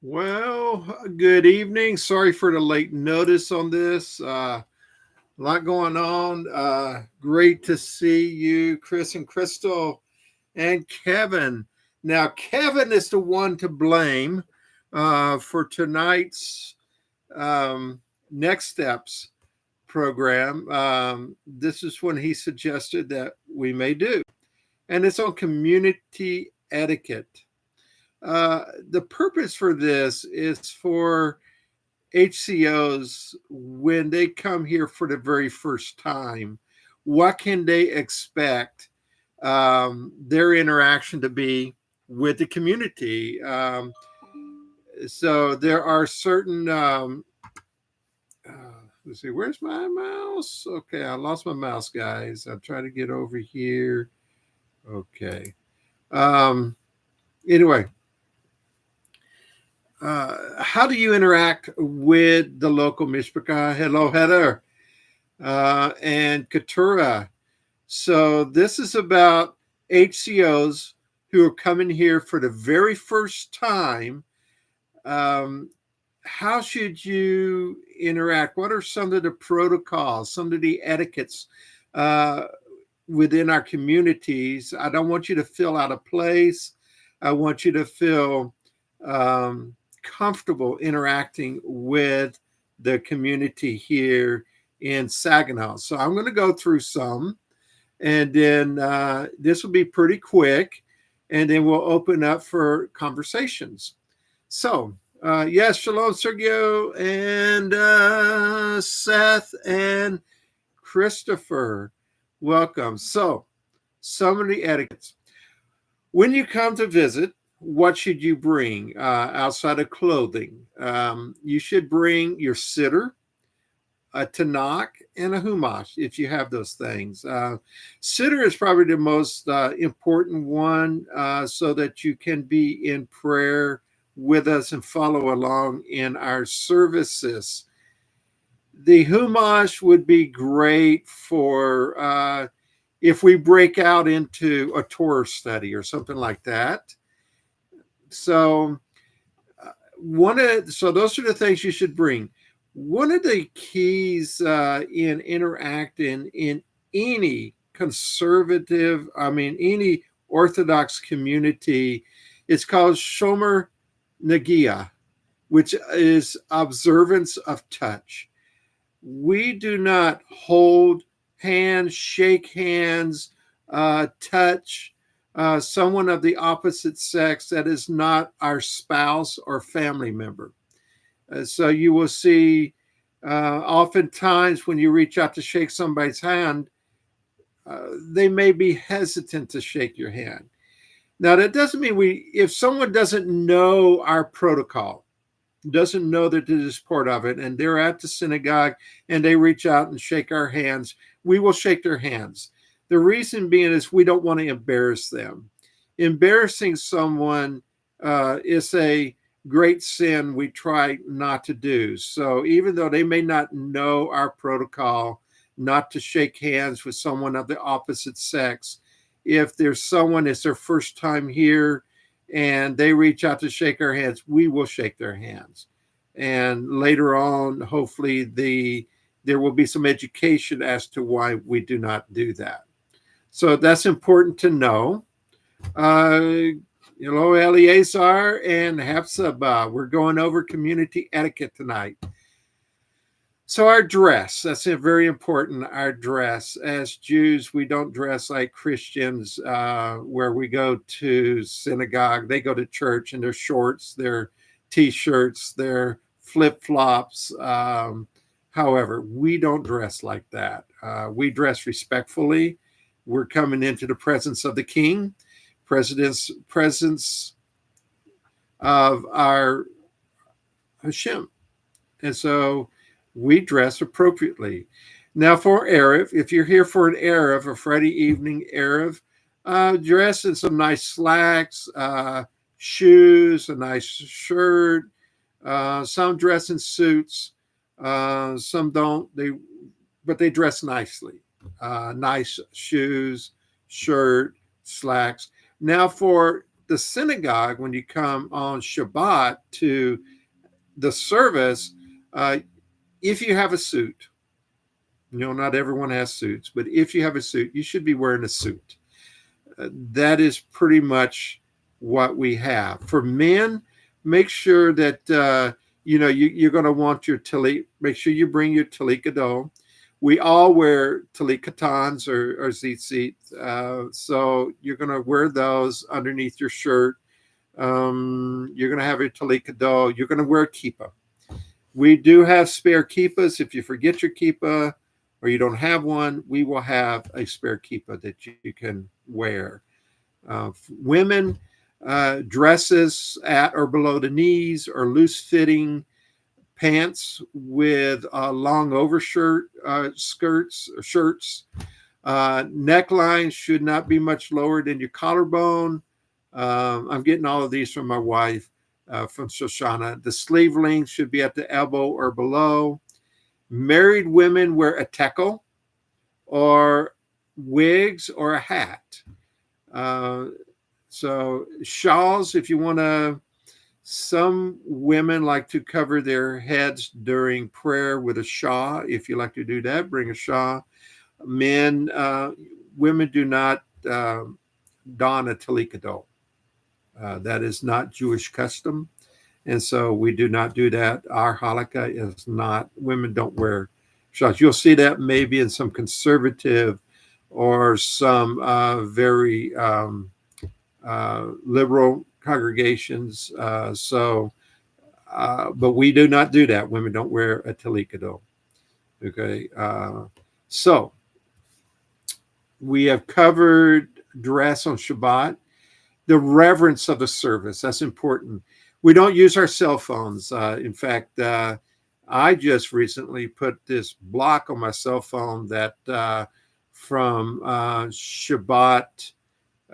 Well, good evening. Sorry for the late notice on this. A lot going on. Great to see you, Chris and Crystal and Kevin. Now, Kevin is the one to blame for tonight's um, Next Steps program. This is when he suggested that we may do, and it's on community etiquette. The purpose for this is for HCOs when they come here for the very first time. What can they expect their interaction to be with the community? So there are certain. Let's see, where's my mouse? Okay, I lost my mouse, guys. I'll try to get over here. Okay. Anyway, how do you interact with the local mishpachah? Hello, Heather and Keturah. So this is about HCOs who are coming here for the very first time. How should you interact? What are some of the protocols, some of the etiquettes within our communities? I don't want you to feel out of place. I want you to feel comfortable interacting with the community here in Saginaw. So I'm going to go through some, and then this will be pretty quick, and then we'll open up for conversations. So, yes, shalom, Sergio, and Seth, and Christopher. Welcome. So, some of the etiquettes. When you come to visit, what should you bring outside of clothing? You should bring your sitter, a tanakh, and a humash if you have those things. Sitter is probably the most important one so that you can be in prayer with us and follow along in our services. The humash would be great for if we break out into a Torah study or something like that. So those are the things you should bring. One of the keys in interacting in any any Orthodox community, it's called Shomer Nagia, which is observance of touch. We do not hold hands, shake hands, touch someone of the opposite sex that is not our spouse or family member. So you will see oftentimes when you reach out to shake somebody's hand, they may be hesitant to shake your hand. Now, that doesn't mean if someone doesn't know our protocol, doesn't know that this is part of it, and they're at the synagogue and they reach out and shake our hands, we will shake their hands. The reason being is we don't want to embarrass them. Embarrassing someone is a great sin we try not to do. So even though they may not know our protocol, not to shake hands with someone of the opposite sex, if there's someone, it's their first time here, and they reach out to shake our hands, we will shake their hands. And later on, hopefully, there will be some education as to why we do not do that. So that's important to know. Hello, Eleazar and Hafsabah. We're going over community etiquette tonight. So our dress, that's very important, our dress. As Jews, we don't dress like Christians where we go to synagogue. They go to church in their shorts, their T-shirts, their flip-flops. However, we don't dress like that. We dress respectfully. We're coming into the presence of the King, presence of our HaShem. And so we dress appropriately. Now for Erev, if you're here for an Erev, a Friday evening Erev, dress in some nice slacks, shoes, a nice shirt. Some dress in suits, some don't. But they dress nicely. Nice shoes, shirt, slacks. Now for the synagogue, when you come on Shabbat to the service, if you have a suit, not everyone has suits, but if you have a suit, you should be wearing a suit. That is pretty much what we have. For men, make sure that, you're going to want your talit. Make sure you bring your talit gadol. We all wear talit katans or tzitzit. So you're going to wear those underneath your shirt. You're going to have your talit gadol. You're going to wear a kippah. We do have spare kippahs. If you forget your kippah or you don't have one, we will have a spare kippah that you can wear. Women, dresses at or below the knees or loose-fitting pants with long overshirt skirts or shirts. Necklines should not be much lower than your collarbone. I'm getting all of these from my wife, from Shoshana. The sleeve length should be at the elbow or below. Married women wear a tekel or wigs or a hat. So shawls, if you want to, some women like to cover their heads during prayer with a shawl. If you like to do that, bring a shawl. Women do not don a talit gadol. That is not Jewish custom. And so we do not do that. Our halakha is not, women don't wear shawls. You'll see that maybe in some conservative or some very liberal congregations. But we do not do that. Women don't wear a talit gadol. Okay. So we have covered dress on Shabbat. The reverence of the service, that's important. We don't use our cell phones. In fact, I just recently put this block on my cell phone that from Shabbat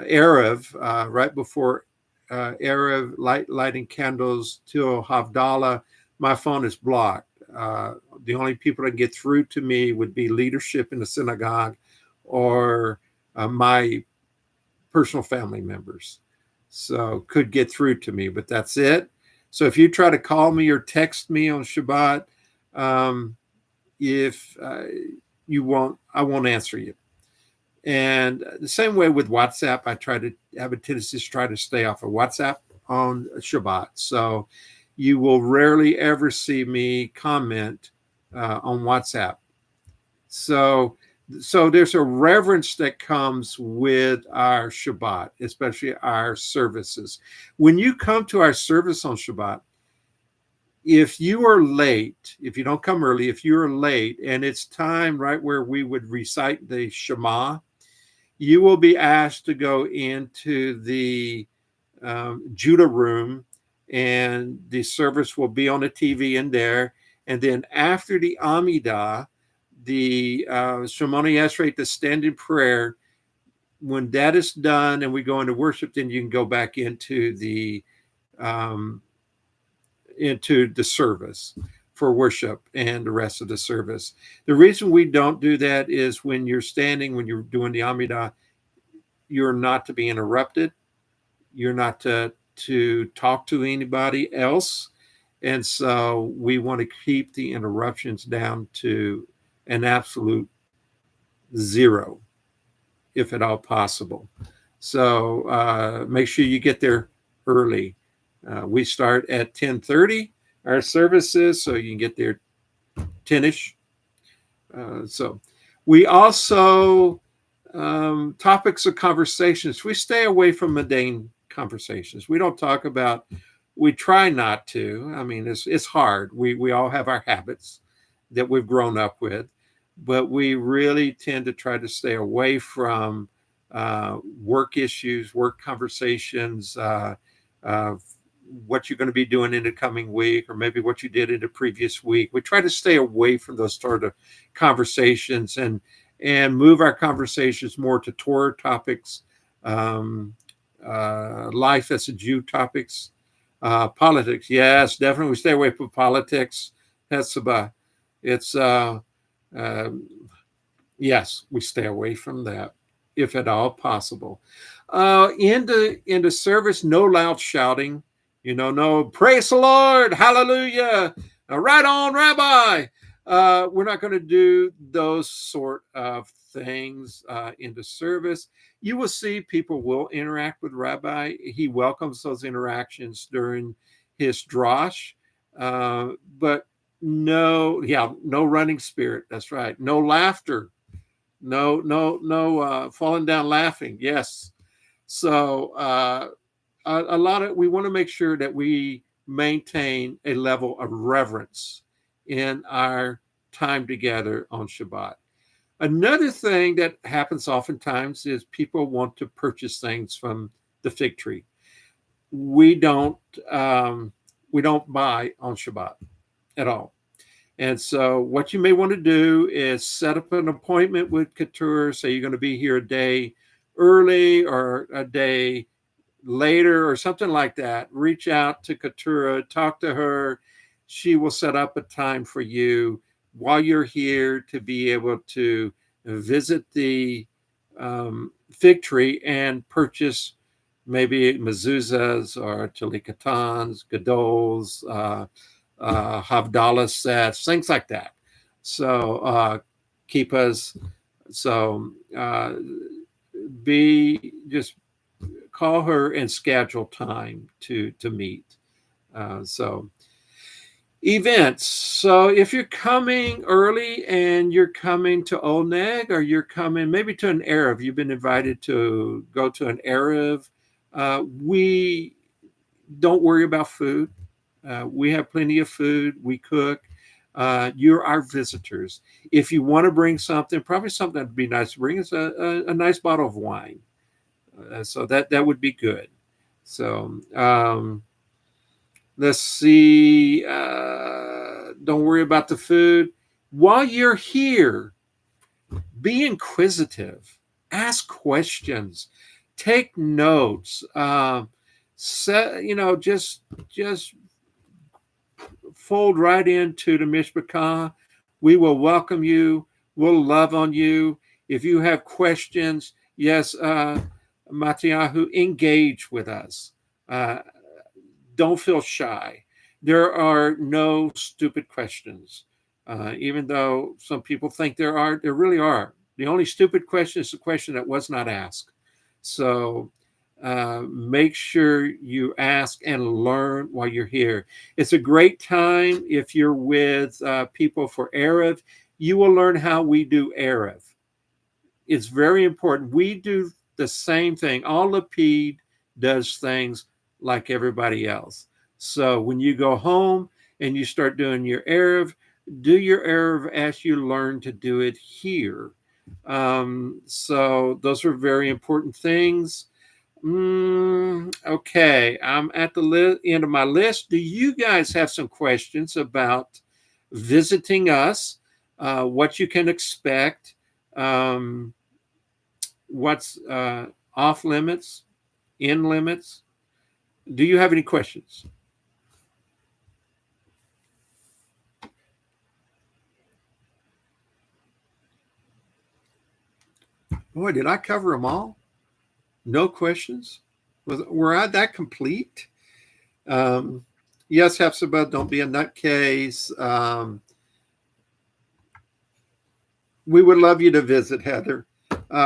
Erev, right before Erev, lighting candles till Havdalah, my phone is blocked. The only people that get through to me would be leadership in the synagogue or my personal family members. So could get through to me, but that's it. So if you try to call me or text me on Shabbat, I won't answer you. And the same way with WhatsApp, I have a tendency to try to stay off of WhatsApp on Shabbat. So you will rarely ever see me comment on WhatsApp. So there's a reverence that comes with our Shabbat, especially our services. When you come to our service on Shabbat, if you are late, if you don't come early, if you're late and it's time right where we would recite the Shema, you will be asked to go into the Judah room, and the service will be on the TV in there. And then after the Amidah, the Shemona Esrei, the standing prayer, when that is done and we go into worship, then you can go back into the service for worship and the rest of the service. The reason we don't do that is when you're standing, when you're doing the Amidah, you're not to be interrupted. You're not to talk to anybody else. And so we want to keep the interruptions down to an absolute zero, if at all possible. So make sure you get there early. We start at 10:30, our services, so you can get there 10-ish. So we also, topics of conversations, we stay away from mundane conversations. We don't talk about, we try not to. I mean, it's hard. We all have our habits that we've grown up with, but we really tend to try to stay away from work issues, work conversations, what you're going to be doing in the coming week, or maybe what you did in the previous week. We try to stay away from those sort of conversations and move our conversations more to Torah topics, life as a Jew topics, politics. Yes, definitely. We stay away from politics. It's yes, we stay away from that if at all possible. Into service, no loud shouting. No praise the Lord, hallelujah, right on, Rabbi. We're not going to do those sort of things into service. You will see people will interact with Rabbi. He welcomes those interactions during his drosh, but no running spirit. That's right. No laughter. No falling down laughing. Yes. So we want to make sure that we maintain a level of reverence in our time together on Shabbat. Another thing that happens oftentimes is people want to purchase things from the fig tree. We don't buy on Shabbat at all. And so what you may want to do is set up an appointment with Couture. Say you're going to be here a day early or a day later or something like that. Reach out to Couture, talk to her. She will set up a time for you while you're here to be able to visit the fig tree and purchase maybe mezuzahs or talikatans, gadols, Havdalah sets, things like that. So keep us. So just call her and schedule time to meet. So events. So if you're coming early and you're coming to Oneg, or you're coming maybe to an Erev, you've been invited to go to an Erev. We don't worry about food. We have plenty of food. We cook. You're our visitors. If you want to bring something, probably something that'd be nice to bring is a nice bottle of wine. So that would be good. So let's see. Don't worry about the food. While you're here, be inquisitive. Ask questions. Take notes. Just fold right into the mishpachah. We will welcome you. We'll love on you. If you have questions, yes, Matyahu, engage with us. Don't feel shy. There are no stupid questions. Even though some people think there really are. The only stupid question is the question that was not asked. So make sure you ask and learn while you're here. It's a great time if you're with people for Erev. You will learn how we do Erev. It's very important. We do the same thing. All Lapid does things like everybody else. So when you go home and you start doing your Erev, do your Erev as you learn to do it here. So those are very important things. Okay, I'm at the end of my list. Do you guys have some questions about visiting us? What you can expect? What's off limits, in limits? Do you have any questions? Boy, did I cover them all? No questions? Were I that complete? Yes, Hepzibah, don't be a nutcase. We would love you to visit, Heather.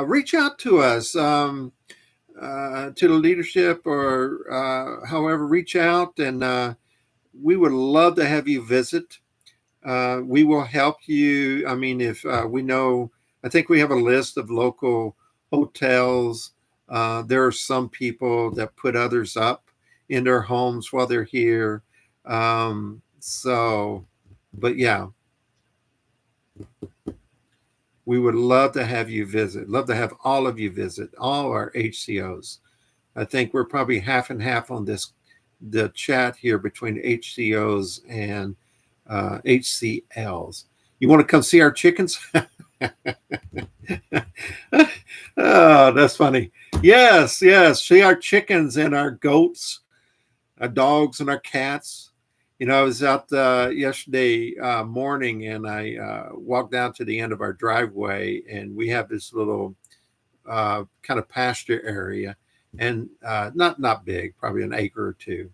Reach out to us, to the leadership, or however, reach out, and we would love to have you visit. We will help you. I mean, if we know, I think we have a list of local hotels. There are some people that put others up in their homes while they're here. But yeah, we would love to have you visit. Love to have all of you visit, all our HCOs. I think we're probably half and half on the chat here between HCOs and HCLs. You want to come see our chickens? Oh, that's funny. Yes. See our chickens and our goats, our dogs and our cats. I was out yesterday morning, and I walked down to the end of our driveway, and we have this little kind of pasture area. and not big, probably an acre or two.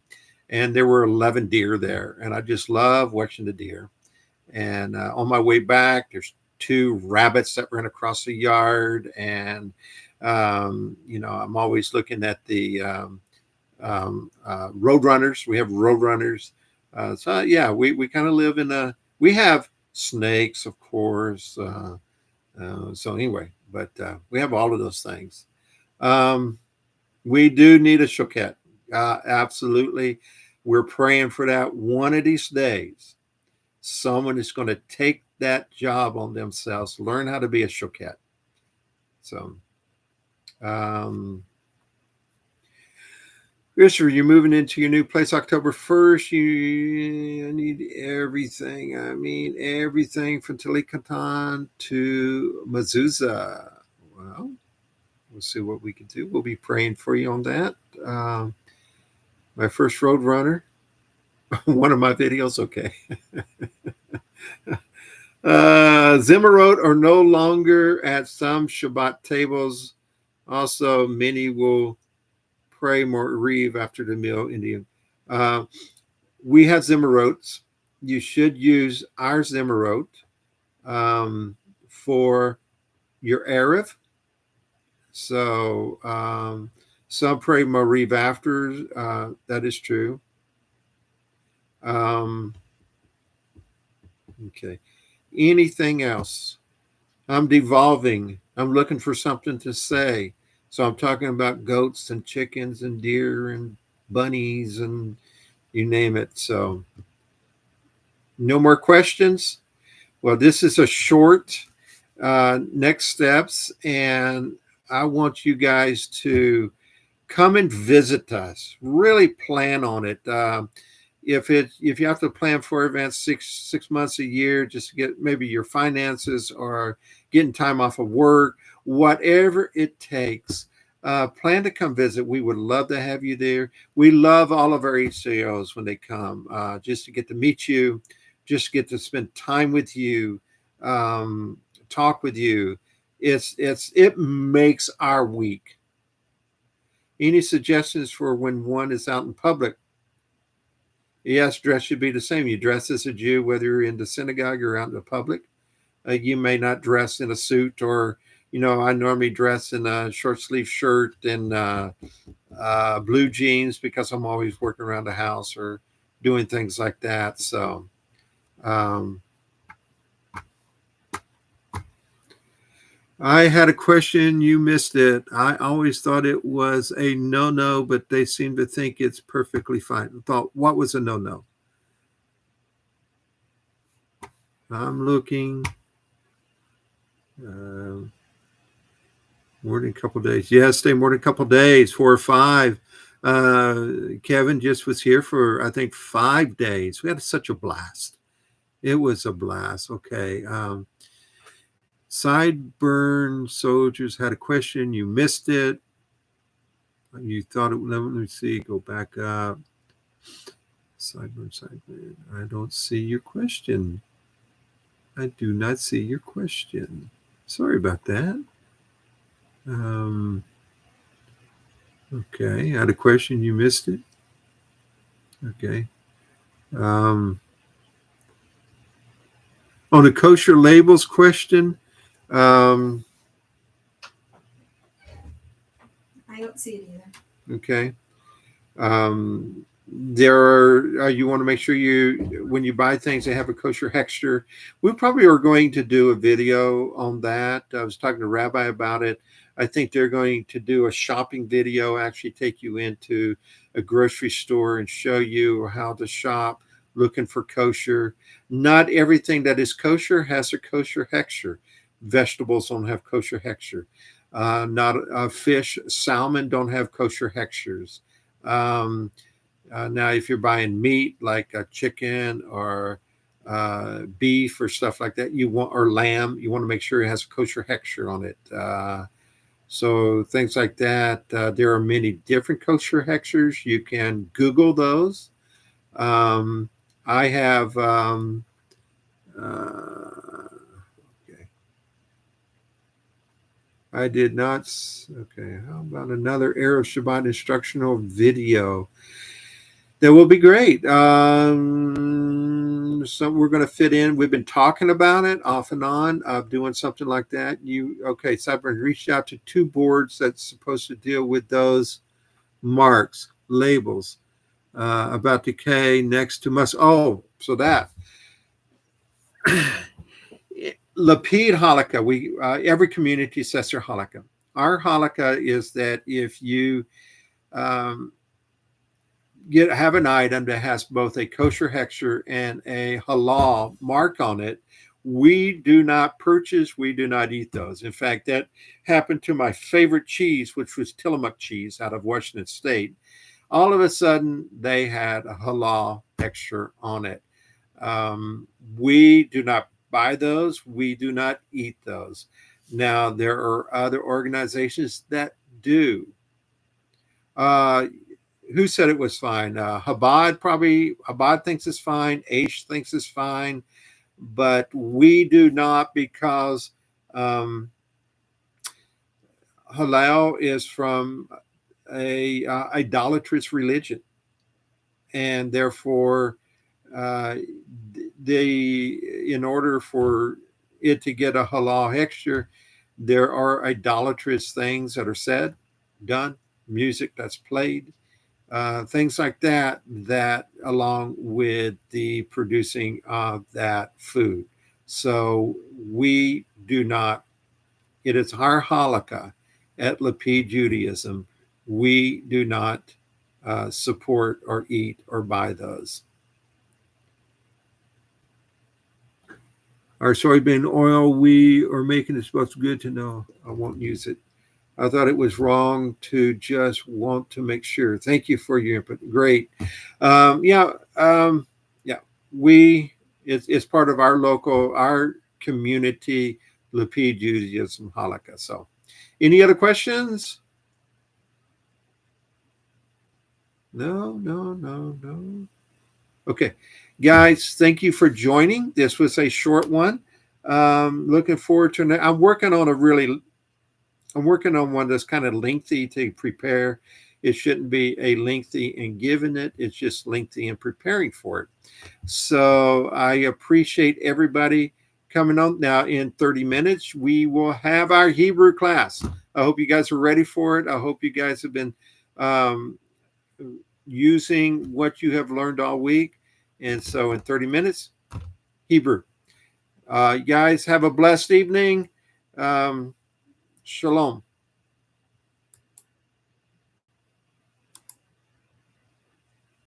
And there were 11 deer there, and I just love watching the deer. And on my way back, there's 2 rabbits that ran across the yard, and I'm always looking at the road runners. We have road runners. So yeah, we kind of live we have snakes, of course. So anyway, but we have all of those things. We do need a shoket. Absolutely. We're praying for that. One of these days, someone is going to take that job on themselves, learn how to be a shoket. So, Christopher, you're moving into your new place October 1st. You need everything. I mean, everything from Talikatan to Mezuzah. Well, we'll see what we can do. We'll be praying for you on that. My first road runner, one of my videos. Okay. Zimmerot are no longer at some Shabbat tables. Also, many will pray Moriv after the meal. Indian. We have Zimmerots. You should use our Zimmerot for your Erev. So some pray Moriv after. That is true. Okay. Anything else? I'm devolving. I'm looking for something to say. So I'm talking about goats and chickens and deer and bunnies and you name it. So no more questions. Well, this is a short next steps, and I want you guys to come and visit us. Really plan on it. If you have to plan for events six months a year, just to get maybe your finances or getting time off of work, whatever it takes, plan to come visit. We would love to have you there. We love all of our HCOs when they come, just to get to meet you, just get to spend time with you, talk with you. It makes our week. Any suggestions for when one is out in public? Yes, dress should be the same. You dress as a Jew, whether you're in the synagogue or out in the public. You may not dress in a suit or, I normally dress in a short sleeve shirt and blue jeans because I'm always working around the house or doing things like that. So, I had a question. You missed it. I always thought it was a no-no, but they seem to think it's perfectly fine. I thought, what was a no-no? I'm looking. More than a couple of days. Yes, stay more than a couple of days, 4 or 5. Kevin just was here for, I think, 5 days. We had such a blast. It was a blast. Okay. Sideburn Soldiers had a question. You missed it. You thought it. Let me see. Go back up. Sideburn. I don't see your question. I do not see your question. Sorry about that. Okay. I had a question. You missed it. Okay. On the kosher labels question. I don't see it either. Okay. There are, you want to make sure when you buy things, they have a kosher hexture. We probably are going to do a video on that. I was talking to Rabbi about it. I think they're going to do a shopping video, actually take you into a grocery store and show you how to shop, looking for kosher. Not everything that is kosher has a kosher hexture. Vegetables don't have kosher hexture. Not fish, salmon don't have kosher hextures. Now, if you're buying meat like a chicken or beef or stuff like that, or lamb, you want to make sure it has a kosher hexture on it. So things like that. There are many different kosher hextures. You can Google those. I have. Okay. I did not. Okay, how about another Erev Shabbat instructional video? That will be great. So we're going to fit in. We've been talking about it off and on of doing something like that. So I've reached out to 2 boards that's supposed to deal with those marks, labels, about decay next to must. Oh, so that. Lapid Hanukkah. Every community says their Hanukkah. Our Hanukkah is that if you have an item that has both a kosher hechsher and a halal mark on it, we do not purchase, we do not eat those. In fact, that happened to my favorite cheese, which was Tillamook cheese out of Washington State. All of a sudden, they had a halal hechsher on it. We do not buy those. We do not eat those. Now, there are other organizations that do. Who said it was fine? Chabad thinks it's fine. Aish thinks it's fine. But we do not, because halal is from a idolatrous religion. And therefore, in order for it to get a halal hechsher, there are idolatrous things that are said, done, music that's played, things like that along with the producing of that food. So we do not, it is our halakha at Lapid Judaism, we do not support or eat or buy those. Our soybean oil we are making is supposed to be good to know. I won't use it. I thought it was wrong to just want to make sure. Thank you for your input. Great. It's part of our community, Lapid Judaism Halakha. So, any other questions? No. Okay, guys, thank you for joining. This was a short one. Looking forward to it. I'm working on one that's kind of lengthy to prepare. It shouldn't be a lengthy in giving it. It's just lengthy in preparing for it. So I appreciate everybody coming on. Now in 30 minutes, we will have our Hebrew class. I hope you guys are ready for it. I hope you guys have been using what you have learned all week. And so in 30 minutes, Hebrew. You guys have a blessed evening. Shalom.